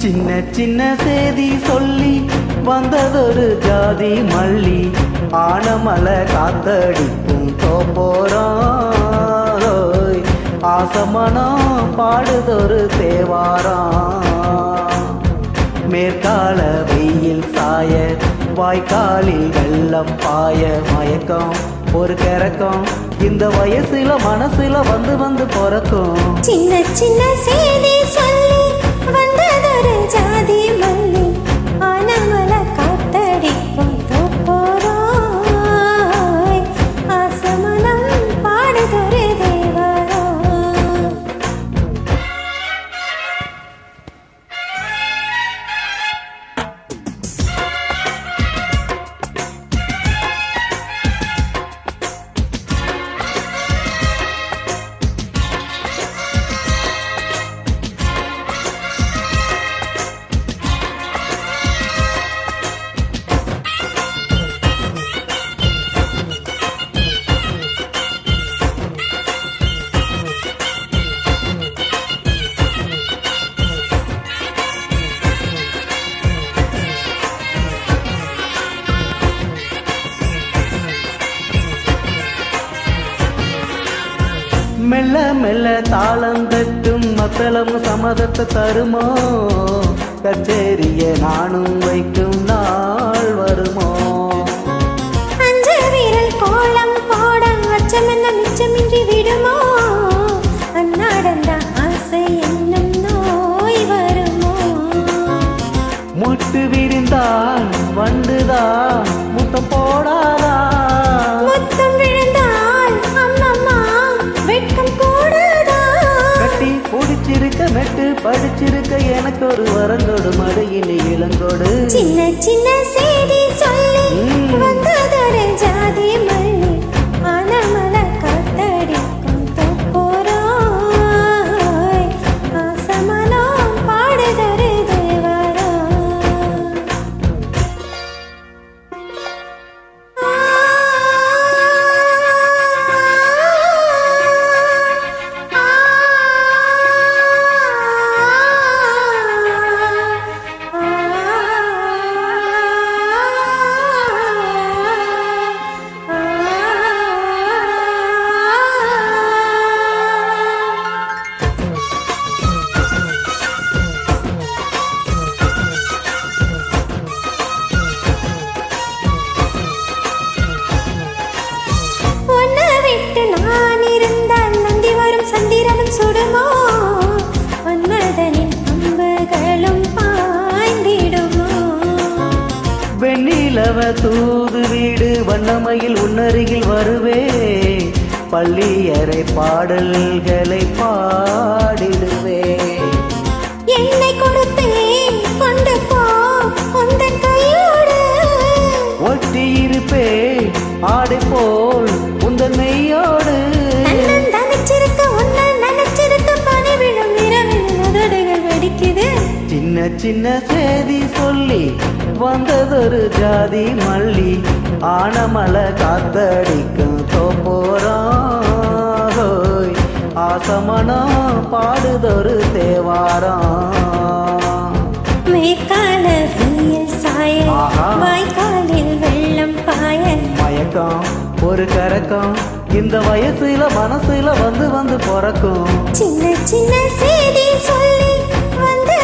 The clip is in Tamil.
சின்ன சின்ன செய்தி சொல்லி வந்ததொரு ஜாதி மல்லி ஆனமலை காத்தடிக்கும் தோப்போராய் ஆசமனம் பாடுதொரு தேவாரம் மேற்கால வெயில் சாய வாய்க்காலில் வெள்ளம் பாய மயக்கம் ஒரு கிறக்கம் இந்த வயசுல மனசுல வந்து வந்து பிறக்கும் சின்ன சின்ன செய்தி சொல்லி வந்ததொரு ஜாதி மல்லி ஆனமலை காத்தடிக்கும் தோப்போராய் ஆசமனம் பாடுதொரு தேவாரம் மெல்ல மெல்ல தாளம் தட்டும் மத்தளம் சம்மதத்தை தருமோ கச்சேரிய நானும் வைக்கும் நாள் வருமோ அஞ்சு வீரல் கோலம் போட அச்சமென்ன மிச்சமின்றி விடுமோ அந்நாடந்த ஆசை என்னும் நோய் வருமோ முட்டு விரிந்தான் வண்டுதான் முத்தம் போடாதா முத்தம் விழுந்தால் அம்மம்மா வெட்கம் கூடாதா கட்டி பிடிச்சிருக்க மெட்டு படிச்சிருக்க எனக்கு ஒரு வரங்கோடு மழையினி இளங்கோடு சின்ன சின்ன செய்தி சொல்லி வந்ததொரு ஜாதி மல்லி ஆனமலை காத்தடிக்கும் தோப்போராய் ஆசமனம் பாடுதொரு தேவாரம் சுடுமோ மன்மதனின் அம்புகளும் பாய்ந்திடுமோ வெண்ணிலவ தூது வீடு வண்ணமையில் உன்னருகில் வருவே பள்ளியறை பாடல்களை பாடிடுவே என்னை கொடுத்தேன் கொண்டு போ உந்தன் கையோடு ஒட்டி இருப்பே ஆடை போல் உந்தன் மெய்யோடு சின்ன சின்ன செய்தி சொல்லி வந்ததொரு ஜாதி மல்லி ஆனமலை காத்தடிக்கும் தோப்போராய் ஆசமனம் பாடுதொரு தேவாரம் மேற்கால வெயில் சாய வாய்க்காலில் வெள்ளம் பாய மயக்கம் ஒரு கரக்கம் இந்த வயசுல மனசுல வந்து வந்து பிறக்கும் சின்ன சின்ன செய்தி சொல்லி வந்து